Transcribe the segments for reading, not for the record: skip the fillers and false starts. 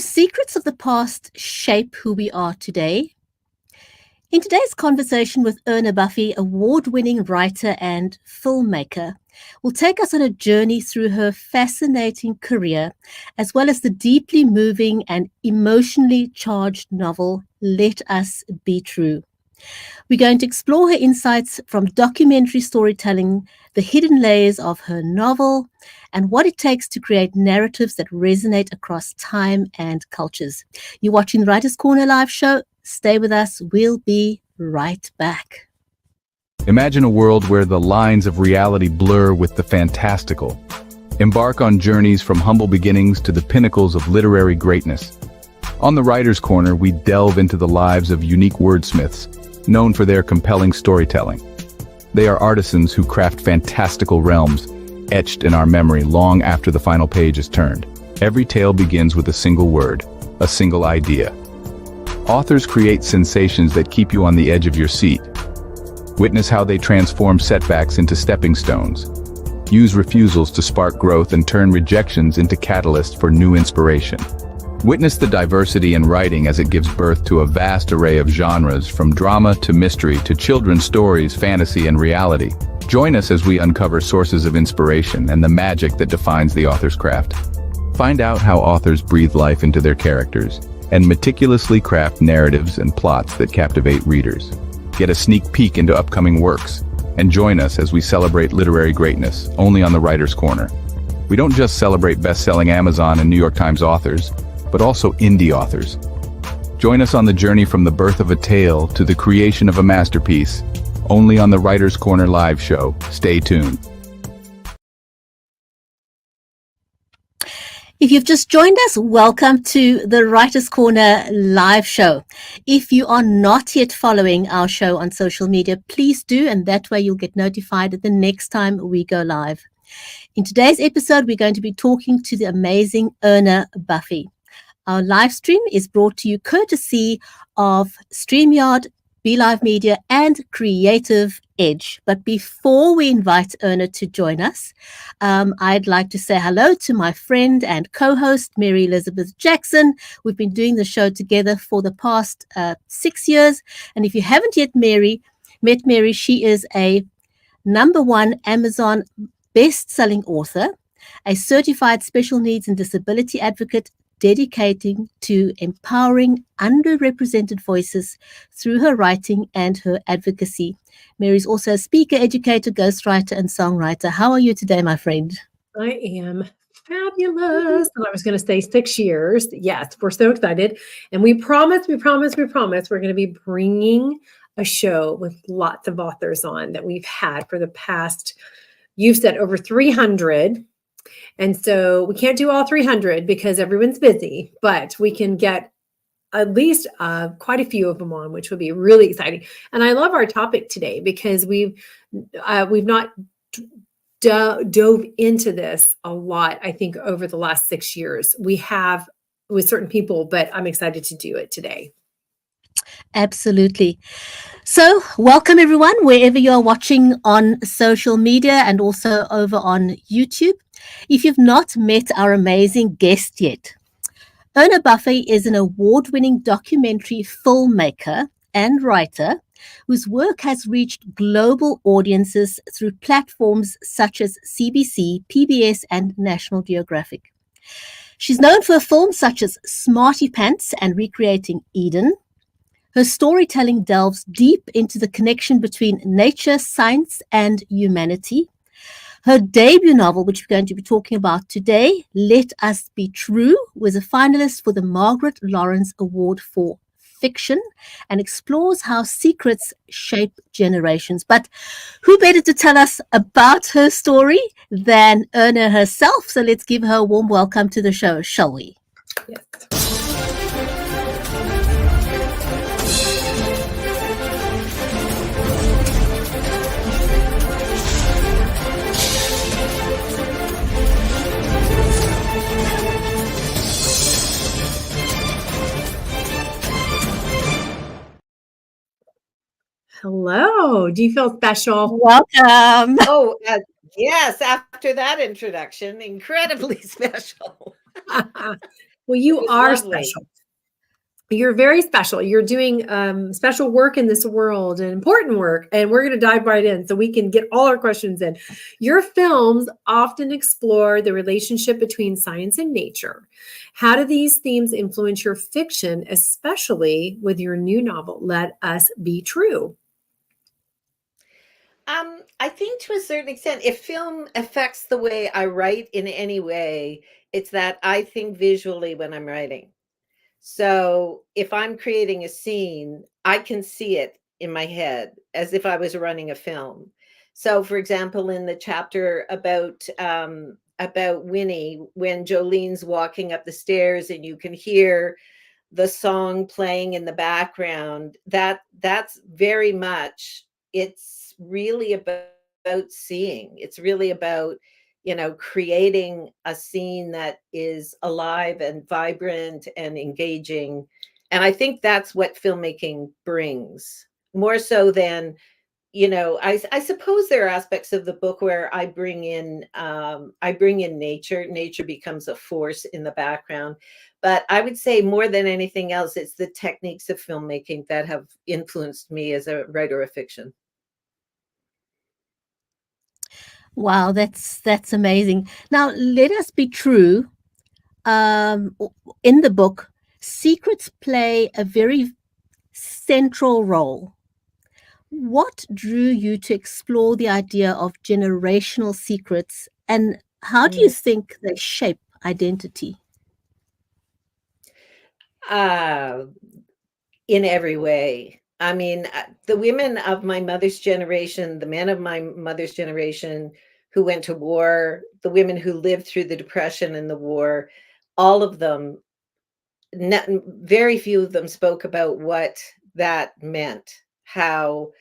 secrets of the past shape who we are today? In today's conversation with Erna Buffie, award-winning writer and filmmaker, will take us on a journey through her fascinating career, as well as the deeply moving and emotionally charged novel, Let Us Be True. We're going to explore her insights from documentary storytelling, the hidden layers of her novel, and what it takes to create narratives that resonate across time and cultures. You're watching the Writers' Corner live show. Stay with us. We'll be right back. Imagine a world where the lines of reality blur with the fantastical. Embark on journeys from humble beginnings to the pinnacles of literary greatness. On the Writers' Corner, we delve into the lives of unique wordsmiths, known for their compelling storytelling. They are artisans who craft fantastical realms, etched in our memory long after the final page is turned. Every tale begins with a single word, a single idea. Authors create sensations that keep you on the edge of your seat. Witness how they transform setbacks into stepping stones, use refusals to spark growth, and turn rejections into catalysts for new inspiration. Witness the diversity in writing as it gives birth to a vast array of genres, from drama to mystery to children's stories, fantasy, and reality. Join us as we uncover sources of inspiration and the magic that defines the author's craft. Find out how authors breathe life into their characters and meticulously craft narratives and plots that captivate readers. Get a sneak peek into upcoming works, and join us as we celebrate literary greatness, only on the Writers' Corner. We don't just celebrate best-selling Amazon and New York Times authors, but also indie authors. Join us on the journey from the birth of a tale to the creation of a masterpiece, only on the Writers' Corner live show. Stay tuned. If you've just joined us, welcome to the Writers' Corner live show. If you are not yet following our show on social media, please do, and that way you'll get notified the next time we go live. In today's episode, we're going to be talking to the amazing Erna Buffie. Our live stream is brought to you courtesy of StreamYard, BeLive Media, and Creative Edge. But before we invite Erna to join us, I'd like to say hello to my friend and co-host, Mary Elizabeth Jackson. We've been doing the show together for the past 6 years. And if you haven't yet met Mary, she is a #1 Amazon best-selling author, a certified special needs and disability advocate, dedicating to empowering underrepresented voices through her writing and her advocacy. Mary's also a speaker, educator, ghostwriter, and songwriter. How are you today, my friend? I am fabulous. And I was going to say 6 years. Yes, we're so excited. And we promise we're going to be bringing a show with lots of authors on that we've had for the past, you've said over 300. And so we can't do all 300 because everyone's busy, but we can get at least quite a few of them on, which would be really exciting. And I love our topic today because we've not dove into this a lot, I think, over the last 6 years. We have with certain people, but I'm excited to do it today. Absolutely. So welcome everyone, wherever you're watching on social media and also over on YouTube. If you've not met our amazing guest yet, Erna Buffie is an award-winning documentary filmmaker and writer whose work has reached global audiences through platforms such as CBC, PBS, and National Geographic. She's known for films such as Smarty Pants and Recreating Eden. Her storytelling delves deep into the connection between nature, science, and humanity. Her debut novel, which we're going to be talking about today, Let Us Be True, was a finalist for the Margaret Laurence Award for Fiction and explores how secrets shape generations. But who better to tell us about her story than Erna herself? So let's give her a warm welcome to the show, shall we? Yes. Hello. Do you feel special? Welcome. Oh, yes. After that introduction, incredibly special. Well, It you was are lovely. special. You're very special. You're doing special work in this world and important work. And we're going to dive right in so we can get all our questions in. Your films often explore the relationship between science and nature. How do these themes influence your fiction, especially with your new novel, Let Us Be True? I think to a certain extent, if film affects the way I write in any way, it's that I think visually when I'm writing. So if I'm creating a scene, I can see it in my head as if I was running a film. So, for example, in the chapter about Winnie, when Jolene's walking up the stairs and you can hear the song playing in the background, that's very much, it's really about seeing. It's really about, creating a scene that is alive and vibrant and engaging. And I think that's what filmmaking brings, more so than, I suppose there are aspects of the book where I bring in nature. Nature becomes a force in the background. But I would say more than anything else, it's the techniques of filmmaking that have influenced me as a writer of fiction. Wow, that's amazing. Now, let us be true. In the book, secrets play a very central role. What drew you to explore the idea of generational secrets, and how do you Mm. think they shape identity? Uh, in every way. I mean, the women of my mother's generation, the men of my mother's generation who went to war, the women who lived through the Depression and the war, all of them, very few of them spoke about what that meant, how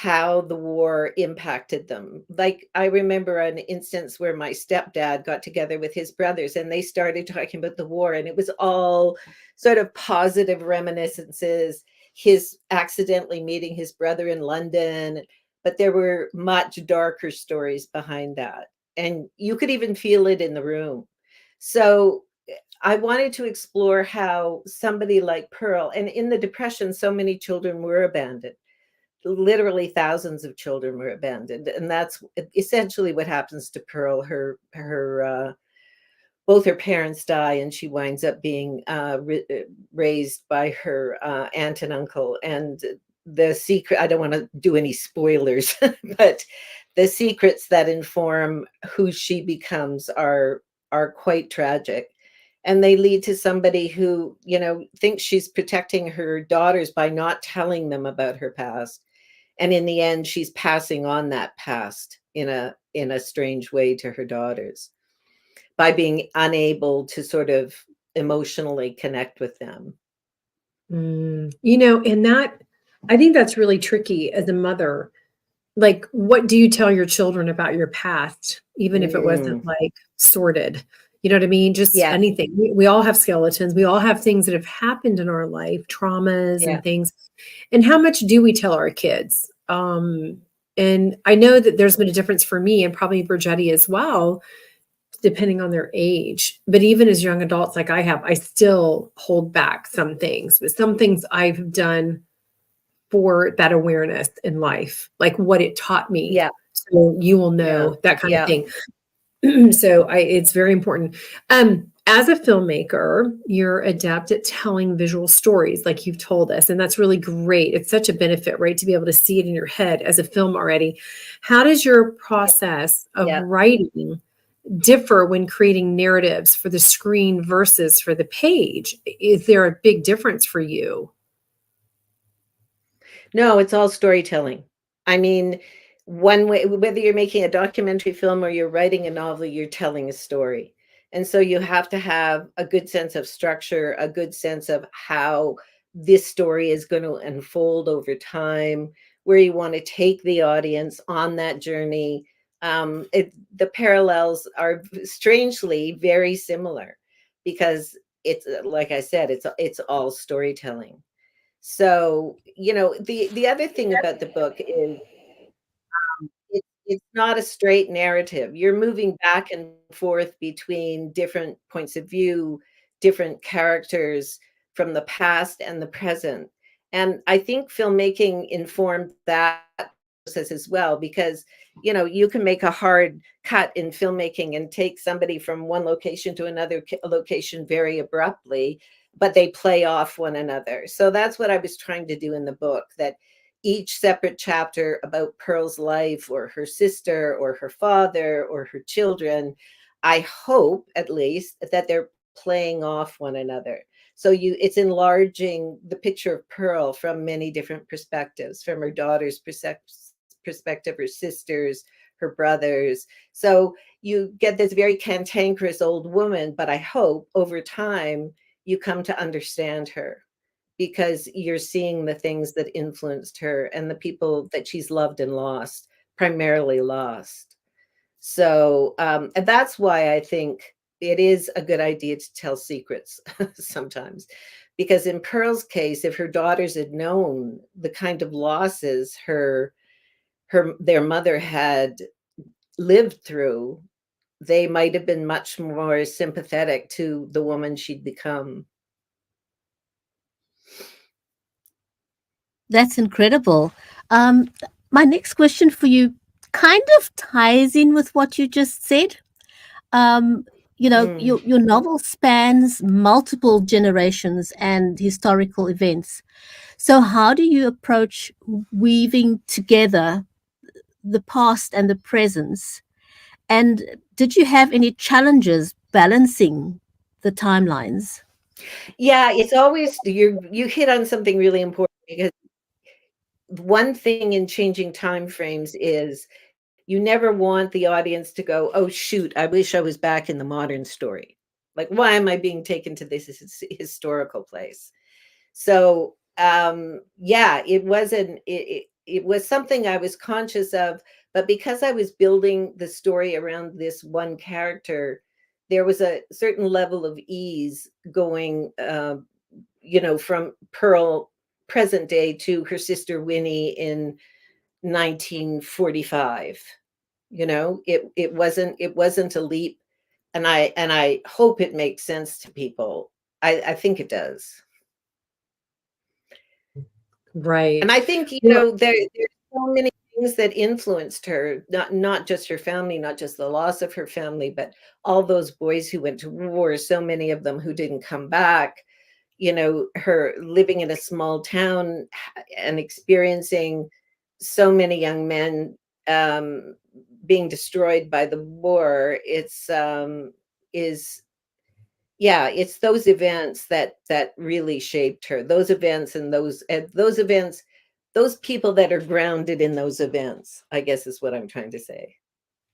the war impacted them. Like, I remember an instance where my stepdad got together with his brothers and they started talking about the war, and it was all sort of positive reminiscences. His accidentally meeting his brother in London, but there were much darker stories behind that. And you could even feel it in the room. So I wanted to explore how somebody like Pearl, and in the Depression, so many children were abandoned, literally thousands of children were abandoned, and that's essentially what happens to Pearl. Her both her parents die, and she winds up being raised by her aunt and uncle. And the secret, I don't want to do any spoilers, but the secrets that inform who she becomes are quite tragic, and they lead to somebody who, thinks she's protecting her daughters by not telling them about her past, and in the end she's passing on that past in a strange way to her daughters by being unable to sort of emotionally connect with them. And that, I think that's really tricky as a mother. Like, what do you tell your children about your past, even if it wasn't Mm, like sorted? You know what I mean? Just yeah, anything. We all have skeletons. We all have things that have happened in our life, traumas yeah, and things. And how much do we tell our kids? And I know that there's been a difference for me and probably Burgetti as well, depending on their age. But even as young adults, like I have, I still hold back some things. But some things I've done for that awareness in life, like what it taught me. yeah, So you will yeah, know that kind of yeah. thing. So it's very important. As a filmmaker, you're adept at telling visual stories, like you've told us, and that's really great. It's such a benefit, right, to be able to see it in your head as a film already. How does your process of Yeah. writing differ when creating narratives for the screen versus for the page? Is there a big difference for you? No, it's all storytelling. I mean, one way, whether you're making a documentary film or you're writing a novel, you're telling a story. And so you have to have a good sense of structure, a good sense of how this story is going to unfold over time, where you want to take the audience on that journey. The parallels are strangely very similar because it's, like I said, it's all storytelling. So, the other thing about the book is it's not a straight narrative. You're moving back and forth between different points of view, different characters from the past and the present. And I think filmmaking informed that process as well, because you can make a hard cut in filmmaking and take somebody from one location to another location very abruptly, but they play off one another. So that's what I was trying to do in the book, that each separate chapter about Pearl's life, or her sister, or her father, or her children, I hope at least that they're playing off one another. So it's enlarging the picture of Pearl from many different perspectives, from her daughter's perspective, her sisters, her brothers. So you get this very cantankerous old woman, but I hope over time you come to understand her, because you're seeing the things that influenced her and the people that she's loved and lost, primarily lost. So and that's why I think it is a good idea to tell secrets sometimes, because in Pearl's case, if her daughters had known the kind of losses their mother had lived through, they might have been much more sympathetic to the woman she'd become. That's incredible. My next question for you kind of ties in with what you just said. Um, Mm. your novel spans multiple generations and historical events. So, how do you approach weaving together the past and the present? And did you have any challenges balancing the timelines? Yeah, it's always you hit on something really important, because one thing in changing time frames is you never want the audience to go, "Oh shoot, I wish I was back in the modern story. Like, why am I being taken to this historical place?" So, yeah, it was something I was conscious of, but because I was building the story around this one character, there was a certain level of ease going, from Pearl present day to her sister Winnie in 1945. It wasn't a leap, and I hope it makes sense to people. I think it does. And Right. I think, Well, there's so many things that influenced her, not just her family, not just the loss of her family, but all those boys who went to war, so many of them who didn't come back, her living in a small town and experiencing so many young men being destroyed by the war. Is Yeah, it's those events that really shaped her. Those events, those people that are grounded in those events, I guess is what I'm trying to say.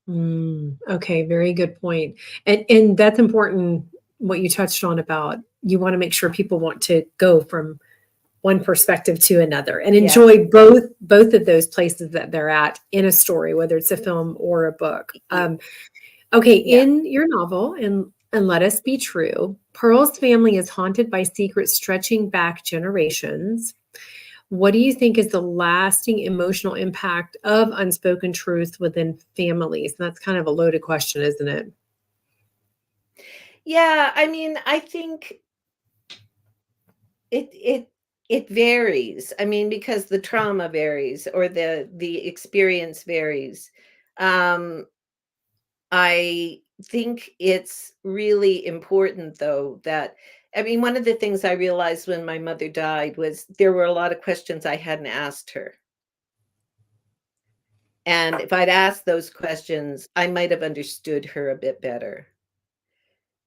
okay, very good point. And that's important what you touched on about you want to make sure people want to go from one perspective to another and Yes. enjoy both of those places that they're at in a story, whether it's a film or a book. Okay, Yeah. in your novel, and Let Us Be True, Pearl's family is haunted by secrets stretching back generations. What do you think is the lasting emotional impact of unspoken truth within families? And that's kind of a loaded question, isn't it? Yeah, I mean, I think it varies. I mean, because the trauma varies, or the experience varies. Um, I think it's really important, though, that I mean, one of the things I realized when my mother died was there were a lot of questions I hadn't asked her. And if I'd asked those questions, I might have understood her a bit better.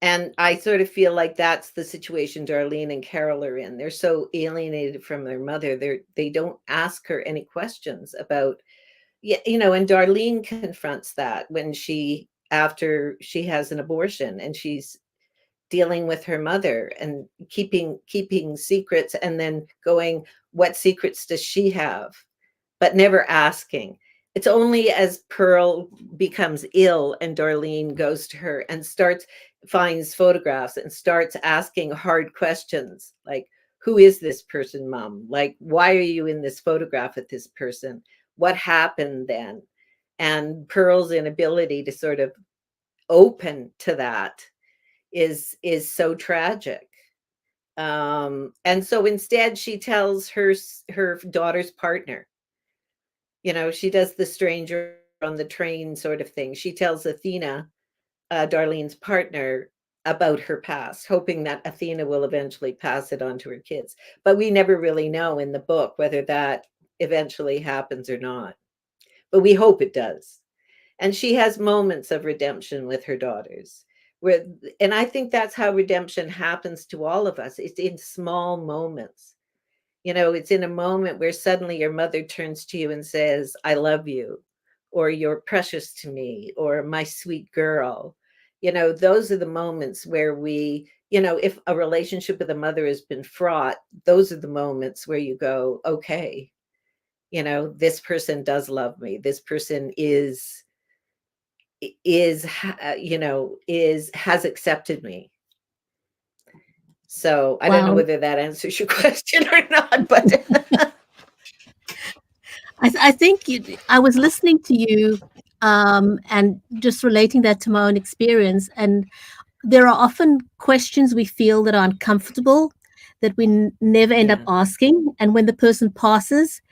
And I sort of feel like that's the situation Darlene and Carol are in. They're so alienated from their mother. They don't ask her any questions about, yeah, and Darlene confronts that when after she has an abortion, and she's dealing with her mother and keeping secrets, and then going, what secrets does she have? But never asking. It's only as Pearl becomes ill and Darlene goes to her and finds photographs and starts asking hard questions like, who is this person, Mom? Like, why are you in this photograph with this person? What happened then? And Pearl's inability to sort of open to that is so tragic. And so instead she tells her daughter's partner, she does the stranger on the train sort of thing. She tells Athena, Darlene's partner, about her past, hoping that Athena will eventually pass it on to her kids. But we never really know in the book whether that eventually happens or not. But we hope it does. And she has moments of redemption with her daughters. And I think that's how redemption happens to all of us. It's in small moments. It's in a moment where suddenly your mother turns to you and says, I love you, or you're precious to me, or my sweet girl. Those are the moments where if a relationship with a mother has been fraught, those are the moments where you go, okay, this person does love me. This person has accepted me. So I don't know Wow. whether that answers your question or not, but I think I was listening to you and just relating that to my own experience. And there are often questions we feel that are uncomfortable that we never end up yeah, asking. And when the person passes,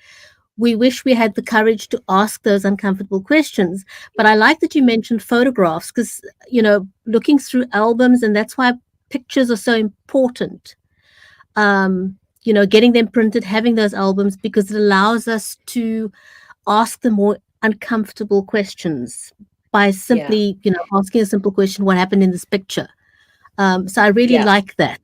we wish we had the courage to ask those uncomfortable questions. But I like that you mentioned photographs because, looking through albums, and that's why pictures are so important. Getting them printed, having those albums, because it allows us to ask the more uncomfortable questions by yeah, simply, asking a simple question, what happened in this picture? So I really yeah. like that.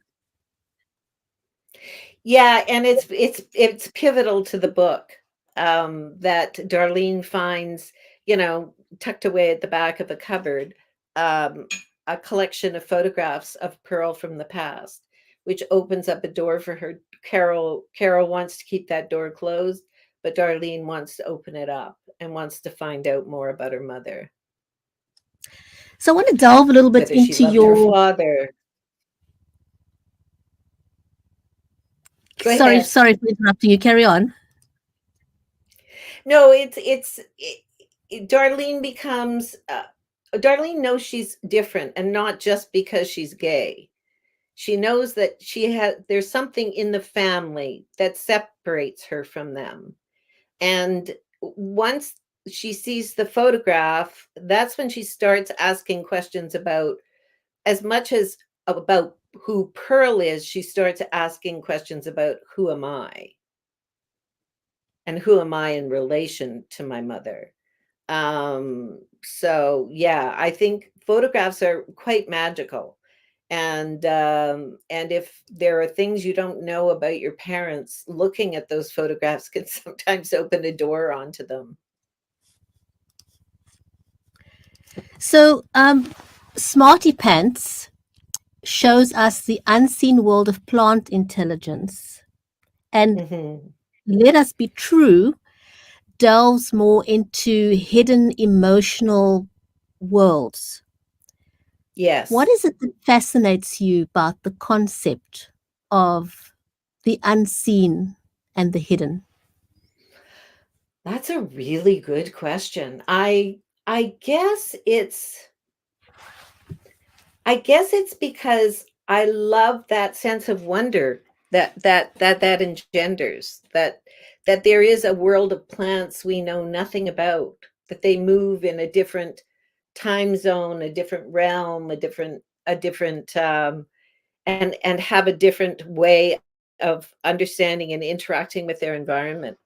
Yeah, and it's pivotal to the book, that Darlene finds, tucked away at the back of a cupboard, um, a collection of photographs of Pearl from the past, which opens up a door for her. Carol wants to keep that door closed, but Darlene wants to open it up and wants to find out more about her mother, So I want to delve a little bit whether she into loved her your. father. Go Sorry, ahead. sorry for interrupting you. Carry on. No, Darlene becomes Darlene knows she's different, and not just because she's gay. She knows that there's something in the family that separates her from them. And once she sees the photograph, that's when she starts asking questions about, as much as about who Pearl is, she starts asking questions about, who am I? And who am I in relation to my mother? So yeah, I think photographs are quite magical. And if there are things you don't know about your parents, looking at those photographs can sometimes open a door onto them. So, Smarty Pants shows us the unseen world of plant intelligence. And Hmm. Let Us Be True delves more into hidden emotional worlds. What Yes, is it that fascinates you about the concept of the unseen and the hidden? that's a really good question. I guess it's because I love that sense of wonder that engenders, that there is a world of plants we know nothing about, that they move in a different time zone, a different realm, a different and have a different way of understanding and interacting with their environment.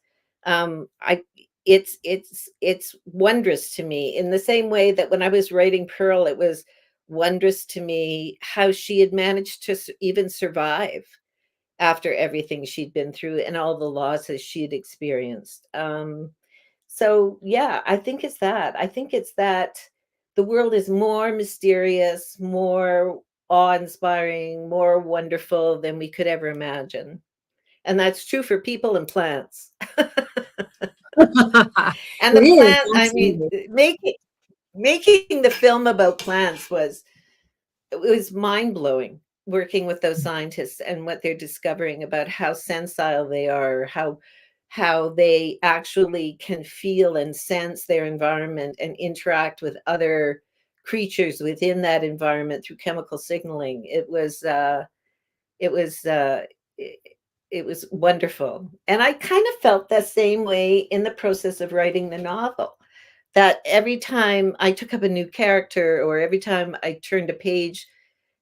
I it's wondrous to me, in the same way that when I was writing Pearl, it was wondrous to me how she had managed to even survive after everything she'd been through and all the losses she'd experienced. So yeah, I think it's that the world is more mysterious, more awe-inspiring, more wonderful than we could ever imagine. And that's true for people and plants. And It the is, plant, I mean, absolutely. making the film about plants was mind-blowing, working with those scientists and what they're discovering about how sensile they are, how they actually can feel and sense their environment and interact with other creatures within that environment through chemical signaling. It was it was wonderful. And I kind of felt the same way in the process of writing the novel, that every time I took up a new character or every time I turned a page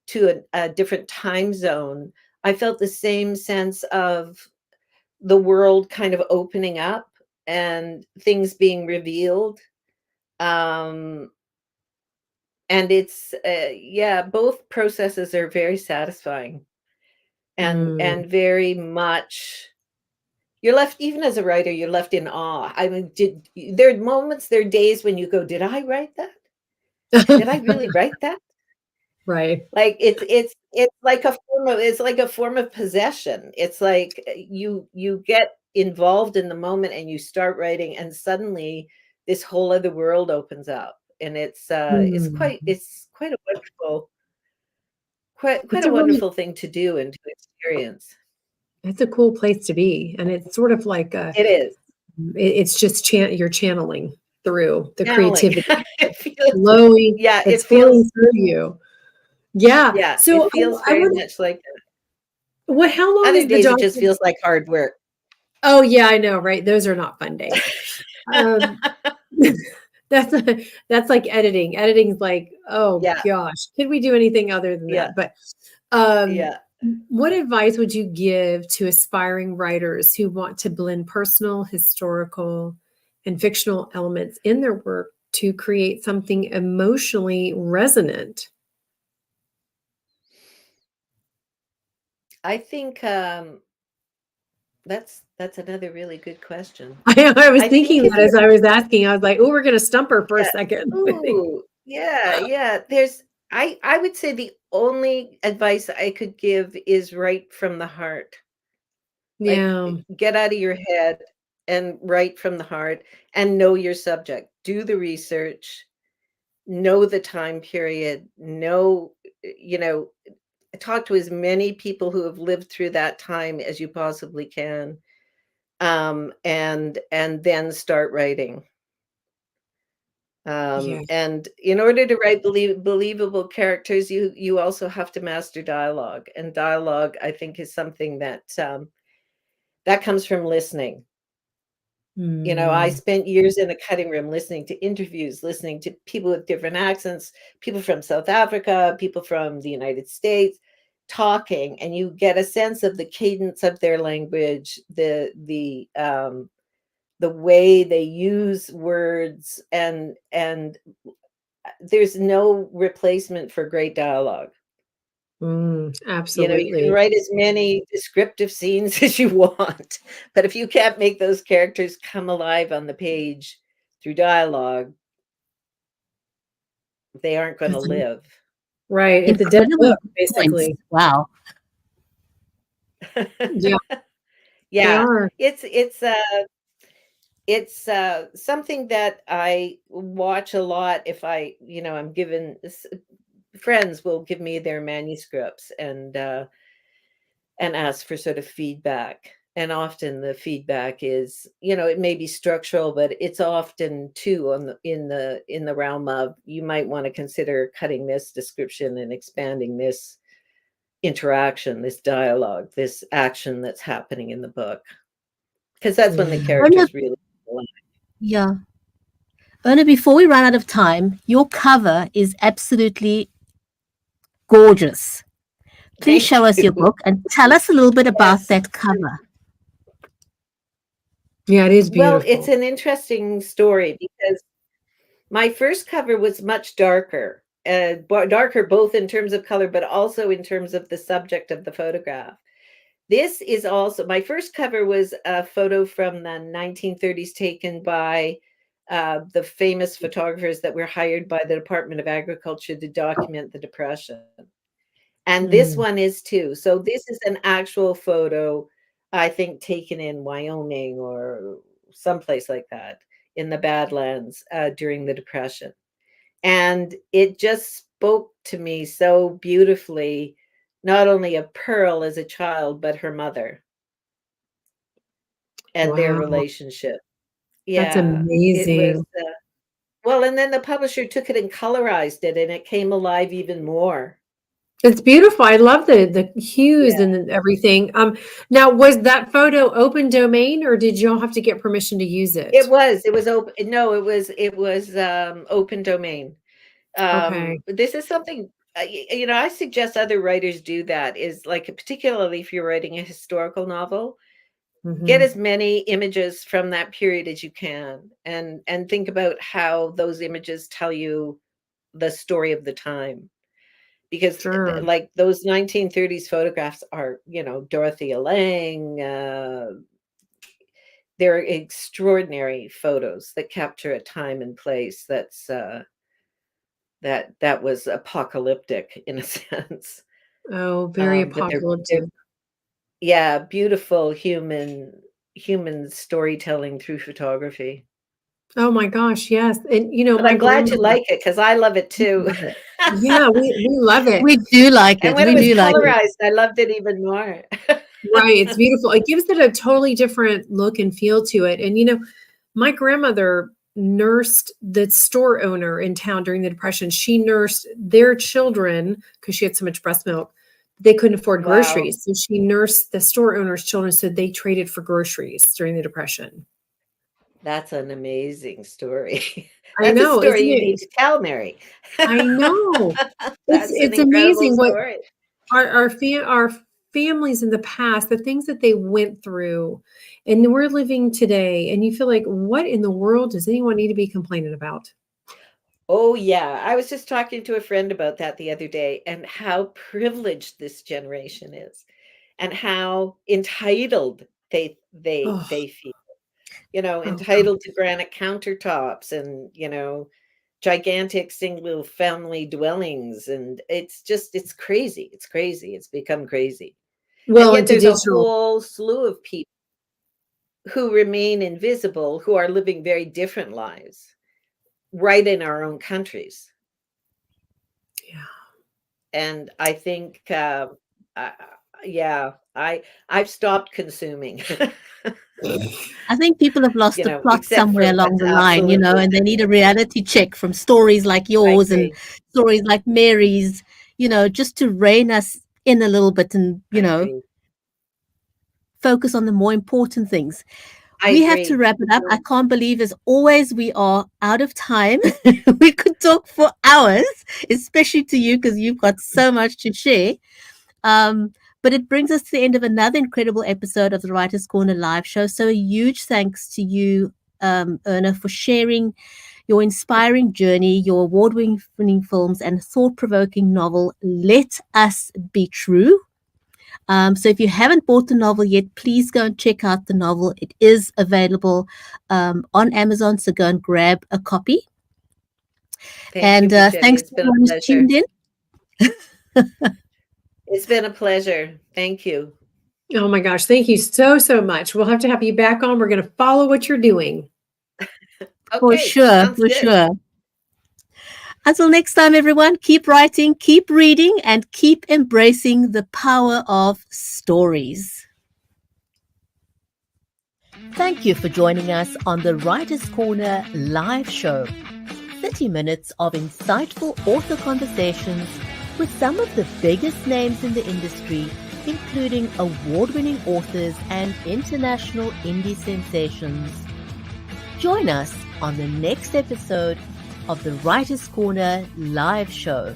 to a different time zone, I felt the same sense of the world kind of opening up and things being revealed. Um, and it's yeah, both processes are very satisfying and very much, you're left, even as a writer, you're left in awe. I mean, there are moments, there are days when you go, did I write that? Did I really write that? Right. Like it's like a form of possession. It's like you get involved in the moment and you start writing, and suddenly this whole other world opens up, and it's Mm. quite a wonderful, quite It's a a really, wonderful thing to do and to experience. it's a cool place to be, and it's sort of like It is it's just you're channeling through the channeling. creativity, It feels, flowing, yeah, it's it flowing feels, through you. Yeah. yeah, So it feels I very want much like that. what? How long Other is the days it just document? feels like hard work. Oh yeah, I know, right? Those are not fun days. Um, that's that's like editing. Editing's like, oh Yeah, gosh, could we do anything other than yeah, that? But um, yeah. what advice would you give to aspiring writers who want to blend personal, historical, and fictional elements in their work to create something emotionally resonant? I think that's another really good question. I was I think thinking if that you're, as I was asking, I was like, oh, we're going to stump her for a yeah, second. ooh, yeah, yeah. There's I would say the only advice I could give is write from the heart. Like, Yeah. get out of your head and write from the heart and know your subject. Do the research, know the time period, know, you know, talk to as many people who have lived through that time as you possibly can. And then start writing. Yeah. And in order to write believable characters, you also have to master dialogue. And dialogue, I think, is something that that comes from listening. You know, I Mm. spent years in a cutting room listening to interviews, listening to people with different accents, people from South Africa, people from the United States talking, and you get a sense of the cadence of their language, the way they use words, and there's no replacement for great dialogue. You know, you can Absolutely. write as many descriptive scenes as you want, but if you can't make those characters come alive on the page through dialogue, they aren't going to That's live. right. It's a dead Incredible book, points. basically. Wow. Yeah, they Yeah, are. it's something that I watch a lot. If I, you know, I'm given friends will give me their manuscripts and ask for sort of feedback. And often the feedback is, you know, it may be structural, but it's often too on in the realm of, you might want to consider cutting this description and expanding this interaction, this dialogue, this action that's happening in the book. Because that's when the Yeah. Erna, characters really come alive. yeah. Erna, before we run out of time, your cover is absolutely gorgeous. Please Thank show us your you. book and tell us a little bit about Yes. that cover. Yeah, it is Well, it's beautiful. an interesting story because my first cover was much darker, darker both in terms of color, but also in terms of the subject of the photograph. This is also, my first cover was a photo from the 1930s taken by the famous photographers that were hired by the Department of Agriculture to document the Depression. And this Mm. one is too. So this is an actual photo, I think, taken in Wyoming or someplace like that in the Badlands during the Depression. And it just spoke to me so beautifully, not only of Pearl as a child, but her mother and their Wow, relationship. that's Yeah, it was amazing. Well, and then the publisher took it and colorized it, and it came alive even more. It's beautiful. I love the hues Yeah. and everything. Now, was that photo open domain, or did y'all have to get permission to use it? It was open. No, it was open domain. Okay. This is something, I suggest other writers do that, is like, particularly if you're writing a historical novel, get Mhm. as many images from that period as you can, and think about how those images tell you the story of the time. Because Sure. like those 1930s photographs are, Dorothea Lange, they're extraordinary photos that capture a time and place that's that was apocalyptic in a sense. Oh, very But they're apocalyptic. yeah, beautiful human storytelling through photography. Oh my gosh, yes. And But my I'm glad you grandmother, like it, because I love it too. Love it. yeah, we love it. We do like And it. when it We was do like it. colorized, I loved it even more. Right. It's beautiful. It gives it a totally different look and feel to it. And my grandmother nursed the store owner in town during the Depression. She nursed their children because she had so much breast milk. They couldn't afford Wow, groceries. So she nursed the store owner's children so they traded for groceries during the Depression. that's an amazing story. I That's a know, story isn't you need it? to tell, Mary. I know. It's That's an it's incredible amazing what story. our families in the past, the things that they went through, and we're living today, and you feel like, what in the world does anyone need to be complaining about? Oh, yeah. I was just talking to a friend about that the other day, and how privileged this generation is, and how entitled Oh, they feel. oh God. Entitled to granite countertops and, gigantic single family dwellings, and it's crazy. It's crazy. It's become crazy. And Well, yet into there's a digital. whole slew of people who remain invisible, who are living very different lives right in our own countries. Yeah. And I think, uh, yeah, I've stopped consuming, I think people have lost the plot except somewhere for along what's the line, absolutely and they need a reality check from stories like I yours and agree. stories like Mary's, just to rein us in a little bit and, I agree. focus on the more important things. I We have to agree. wrap it up. I can't believe, as always, we are out of time. We could talk for hours, especially to you, because you've got so much to share. But it brings us to the end of another incredible episode of the Writers' Corner live show. So a huge thanks to you, Erna, for sharing your inspiring journey, your award-winning films, and thought-provoking novel, Let Us Be True. So if you haven't bought the novel yet, please go and check out the novel. It is available on Amazon, so go and grab a copy. Thank you, And Michetti. thanks It's to been a everyone who's pleasure. tuned in. It's been a pleasure. Thank you. Oh my gosh. Thank you so, so much. We'll have to have you back on. We're going to follow what you're doing. For Okay, sure, sounds for good. sure. Until next time, everyone, keep writing, keep reading, and keep embracing the power of stories. Thank you for joining us on the Writers' Corner live show. 30 minutes of insightful author conversations with some of the biggest names in the industry, including award-winning authors and international indie sensations. Join us on the next episode of the Writers' Corner live show.